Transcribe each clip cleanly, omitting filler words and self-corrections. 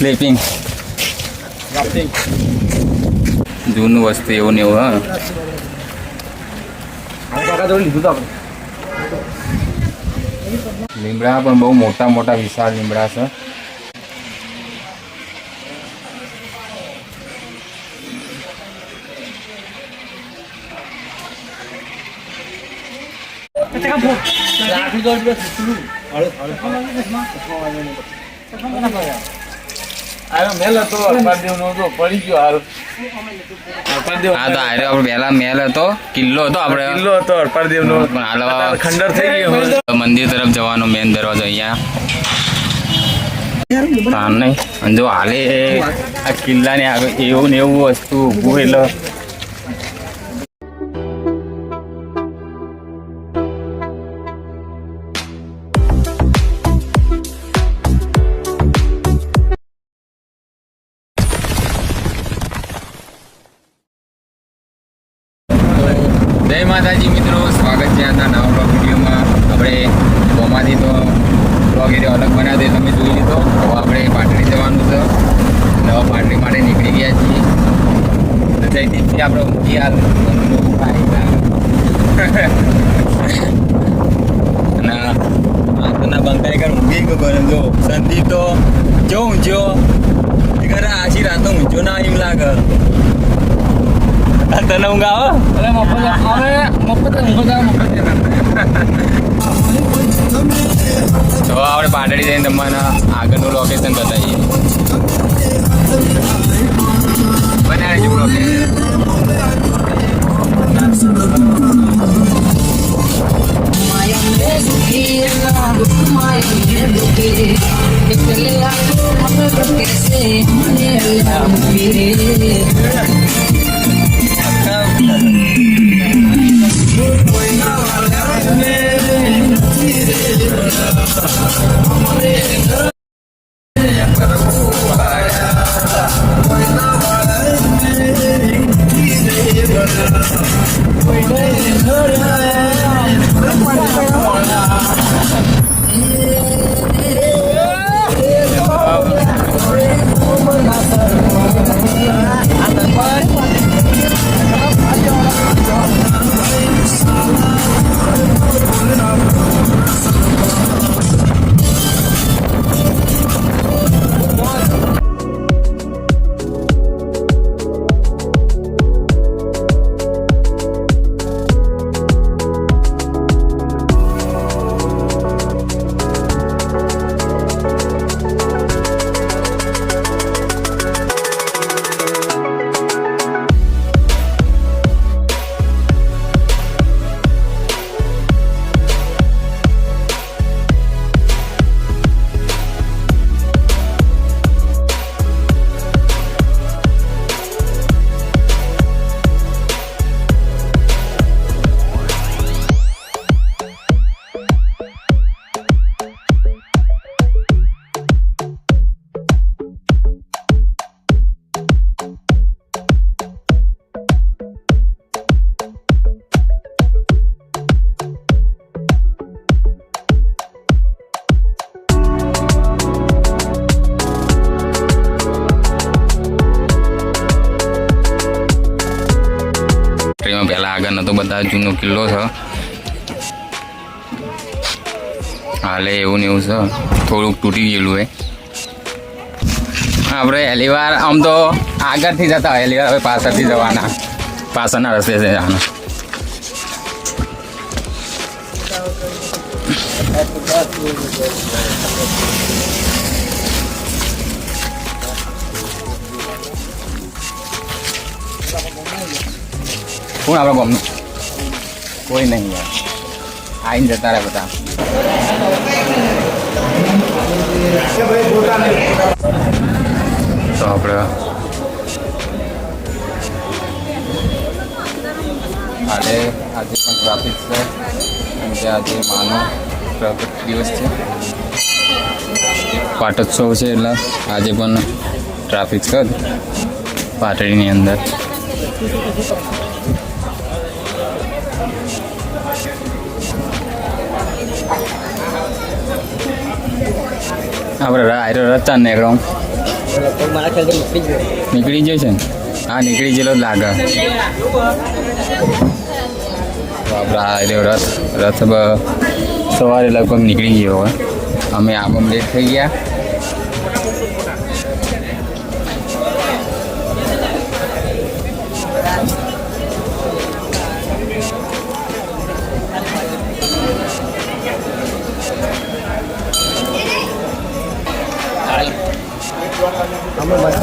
Sleeping જૂનું વસ્તુ એવું ને એવું. હા લીમડા પણ બહુ મોટા મોટા વિશાળ લીમડા છે. કિલ્લો હતો ખંડર થઈ ગયો. મંદિર તરફ જવાનો મેન દરવાજો અહીંયા નહીં. જો હાલે આ કિલ્લાની આગળ એવું ને એવું વસ્તુ ઊભું એટલે જય માતાજી મિત્રો, સ્વાગત છે આજના નવા બ્લોગ વિડીયોમાં. આપણે ગોમાંથી તો બ્લોગ એરિયો અલગ બનાવ્યો તે તમે જોઈ લીધો. હવે આપણે પાટડી જવાનું છે. નવા પાટડી માટે નીકળી ગયા છીએ. જયદીપથી આપણે ઊંઘી હાલ ના બંકાઈ કર ઊંઘી ગયો. જો સંદીપ તો જો ઊંચો ઘરે આશી રાતો ઊંચો ના એમ લાગે. તને ઊંઘ આવે? તો આપણે પાટડી જઈને તમને આગળનું લોકેશન બતાવીએ. બનાવી છું પહેલા આગળ નતો બધા જૂનો કિલ્લો છે. હાલે એવું ને એવું છે, થોડુંક તૂટી ગયેલું હોય. આપણે હેલીવાર આમ તો આગળથી જતા હેલીવાર હવે પાછળથી જવાના, પાછળના રસ્તે છે જવાના. કોણ આપણે ગમનું કોઈ નહીં યાર, આવીને જતા રહે બધા. તો આપણે આજે પણ ટ્રાફિક છે, કેમ કે આજે માનો દિવસ છે, પાટોત્સવ છે, એટલે આજે પણ ટ્રાફિક છે પાટડીની અંદર. આપણે રસ્તા નીકળો મારા ખ્યાલથી નીકળી જશે ને? હા, નીકળી ગયેલો જ લાગે. તો આપણે આ રહ્યો રથ સવારે લગભગ નીકળી ગયો હોય. અમે આમ લેટ થઈ ગયા.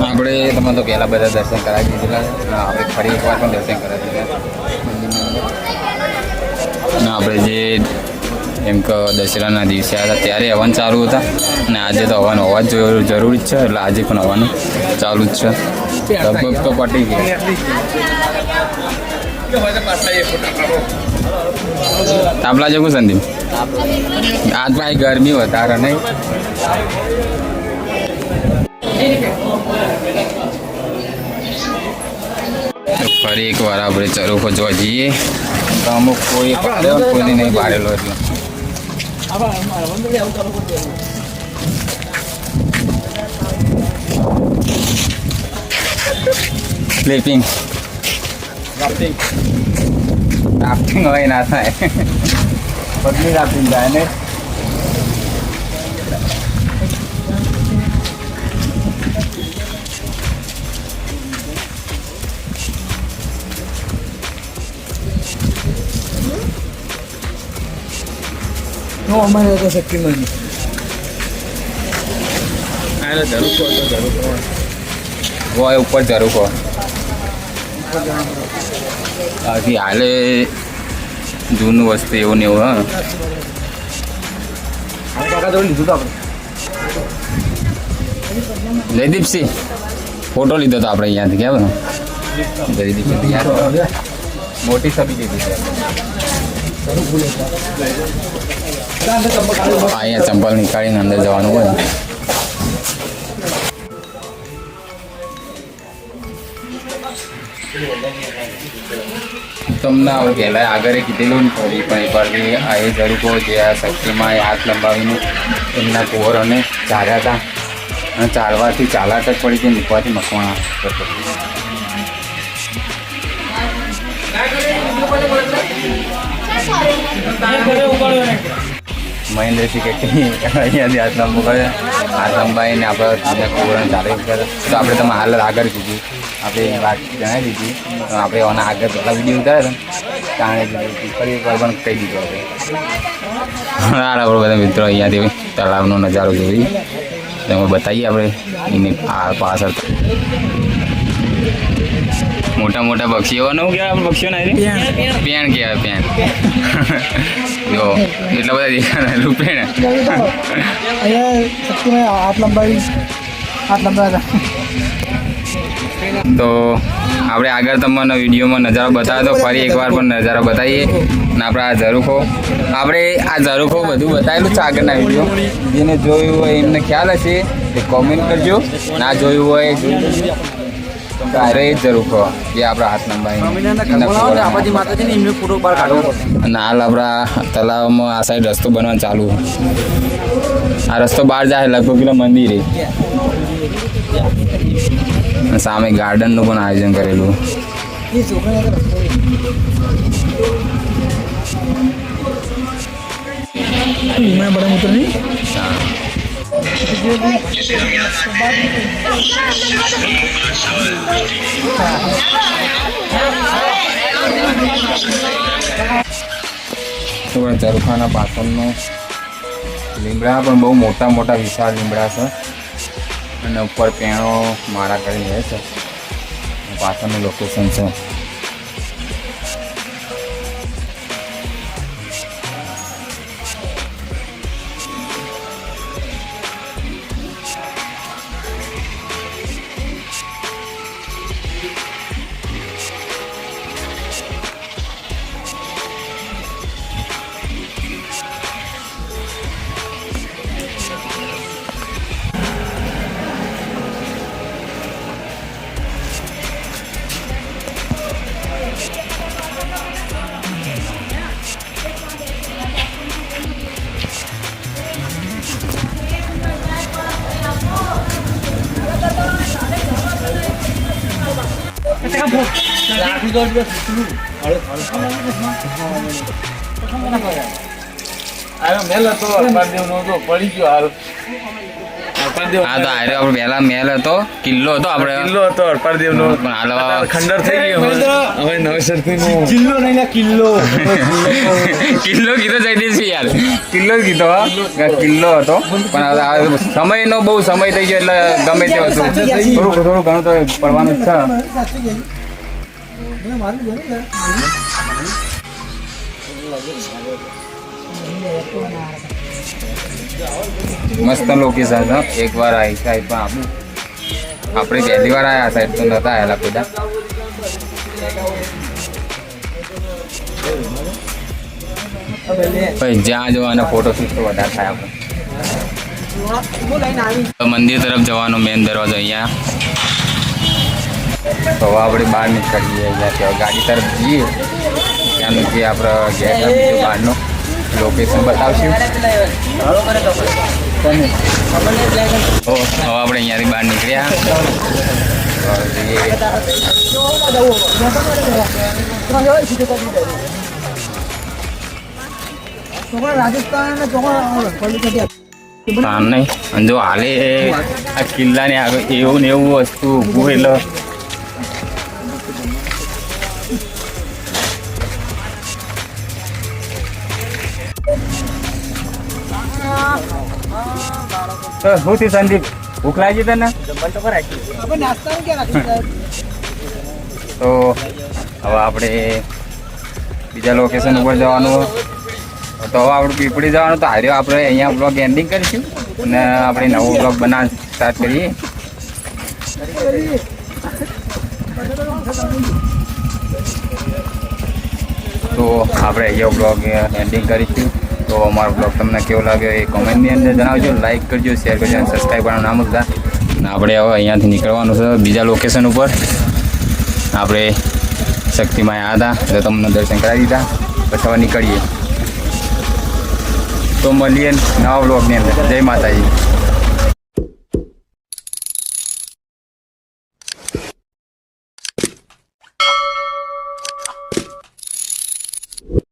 આપણે તમે તો પહેલાં બધા દર્શન કરાવી દીધેલા. આપણે ફરી એકવાર પણ દર્શન કરાવી દીધા. અને આપણે જે એમ કે દશેરાના દિવસે આવ્યા હતા ત્યારે હવન ચાલુ હતા અને આજે તો હવન હોવા જ જરૂરી જ છે. એટલે આજે પણ હવન ચાલુ જ છે. લગભગ તો પટી ગયું. તાપલા જવું સંદીપ? આજ ભાઈ ગરમી વધારે નહીં. ફરી એક વાર આપણે ચરોખો જોવા જઈએ તો અમુક કોઈ કોઈને નહીં પાડેલો એટલે સ્લીપિંગ રાફ્ટિંગ હોય ના થાય. પગની રાફ્ટિંગ થાય ને. અમારે તો શક્તિમાં હોય ઉપર ઝરૂખો બાકી હાલે જૂનું વસ્તુ એવું ને એવું. હા, લીધું તો આપણે જયદીપસિંહ ફોટો લીધો તો આપણે અહીંયાથી કેવું જયદીપસિંહ યાર મોટી સભી લીધી. અહીંયા ચંપલ નીકાળીને અંદર જવાનું હોય. તમને હવે પહેલાં આગળ કીધેલું ને ફરી પણ એકવારથી આ એ ઝરૂખો જે આ શક્તિમાં હાથ લંબાવીને એમના કુંવરોને ચાલ્યા હતા અને ચાલવાથી ચાલાટ જ પડી હતી. મૂકવાથી મકવાણા કરતો. મહેન્દ્રસિંહ કે અહીંયાથી હાથ લંબો કરે. હાથ લંબાઈને આપણે કુંવરોને ચાલે કરે તો આપણે તમે હાલ આગળ કીધી આપણે વાત જણાવી દીધી. તો આપણે એના આગળ પહેલાં વિડીયો ઉતાર્યા હતા તાણે ફરી એકવાર પણ કહી દીધો આપણે. આપણે બધા મિત્રો અહીંયાથી તળાવનો નજારો જોઈ તમે બતાવીએ આપણે એની પાછળ મોટા મોટા પક્ષીઓનું કહેવાય. આપણે પક્ષીઓ ના પેણ કહેવાય. પેણ જો એટલા બધા દેખાડેલું પેણ. તો આપણે આગળ તમને વિડીયોમાં નજારો બતાવ્યો તો ફરી એકવાર પણ નજારો બતાવીએ. અને આપણે આ ઝરૂખો બધું બતાવેલું છે આગળના વિડીયો. જેને જોયું હોય એમને ખ્યાલ હશે એ કોમેન્ટ કરજો. ના જોયું હોય એ જોઈ લેજો. અરે એ ઝરૂખો જે આપણા હાથ લંબાઈ અને હાલ આપણા તલાવમાં આ સાઈડ રસ્તો બનવાનું ચાલુ. આ રસ્તો બહાર જાય લગભગ પેલા મંદિરે. સામે ગાર્ડનનું પણ આયોજન કરેલું. બડા મોટર નહીં ઝરૂખાના પાછળનો લીમડા પણ બહુ મોટા મોટા વિશાળ લીમડા છે અને ઉપર પેણો માળા કરી રહે છે. પાછળનું લોકેશન છે. લાઠી તો જ ફૂટલું. આયો મેલ હતો અરપાદેવનો તો પડી ગયો હાલ. અરપાદેવ હા તો આરે આપણે પહેલા મહેલ હતો, કિલ્લો હતો આપણે. કિલ્લો હતો અરપાદેવનો. પણ હાલ અત્યારે ખંડર થઈ ગયો હવે નવેસરથી કિલ્લો નહીં ને કિલ્લો. કિલ્લો કીધો જયદીશ યાર, કિલ્લો જ કીધો હા. કિલ્લો હતો પણ હવે આ સમયનો બહુ સમય થઈ ગયો એટલે ગમે તે હતું થોડું ઘણું તો પડવાનું જ છે. મસ્ત લોકેશન છે. એક વાર આવી સાઈડ પણ આપણે પહેલી વાર આવ્યા સાઈડ તો નતા આવેલા બધા. પછી જ્યાં જવાના ફોટોશૂટ તો વધારે થાય આપણે. તો મંદિર તરફ જવાનો મેન દરવાજો અહીંયા. તો હવે આપણે બહાર નીકળીએ અહીંયાથી ગાડી તરફ જઈએ. ત્યાંનું જે આપણે ગેટ બીજું બહારનું લોકેશન બતાવશું. તો હવે આપણે અહીંયાથી બહાર નીકળ્યા. હવે જઈએ. રાજસ્થાન નહીં અને જો હાલે આ કિલ્લાની આગળ એવું ને એવું વસ્તુ ઊભું એટલે શું થયું સંદીપ? ભૂખ લાગી તને? તો હવે આપણે બીજા લોકેશન ઉપર જવાનું. તો હવે આપણે પીપળી જવાનું. તો હાર્યો આપણે અહીંયા બ્લોગ એન્ડિંગ કરીશું અને આપણે નવો બ્લોગ બનાવવાનું સ્ટાર્ટ કરીએ. તો આપણે અહીંયા બ્લોગ એન્ડિંગ કરીશું. તો અમારો બ્લોગ તમને કેવો લાગ્યો એ કોમેન્ટની અંદર જણાવજો. લાઈક કરજો, શેર કરજો અને સબસ્ક્રાઈબ કરવાનું ના ભૂલતા. અને આપણે હવે અહીંયાથી નીકળવાનું છે બીજા લોકેશન ઉપર. આપણે શક્તિમાં આવ્યા હતા તો તમને દર્શન કરાવી દીધા. પછી હવે નીકળીએ. તો મળીએ નવા બ્લોગની અંદર. જય માતાજી.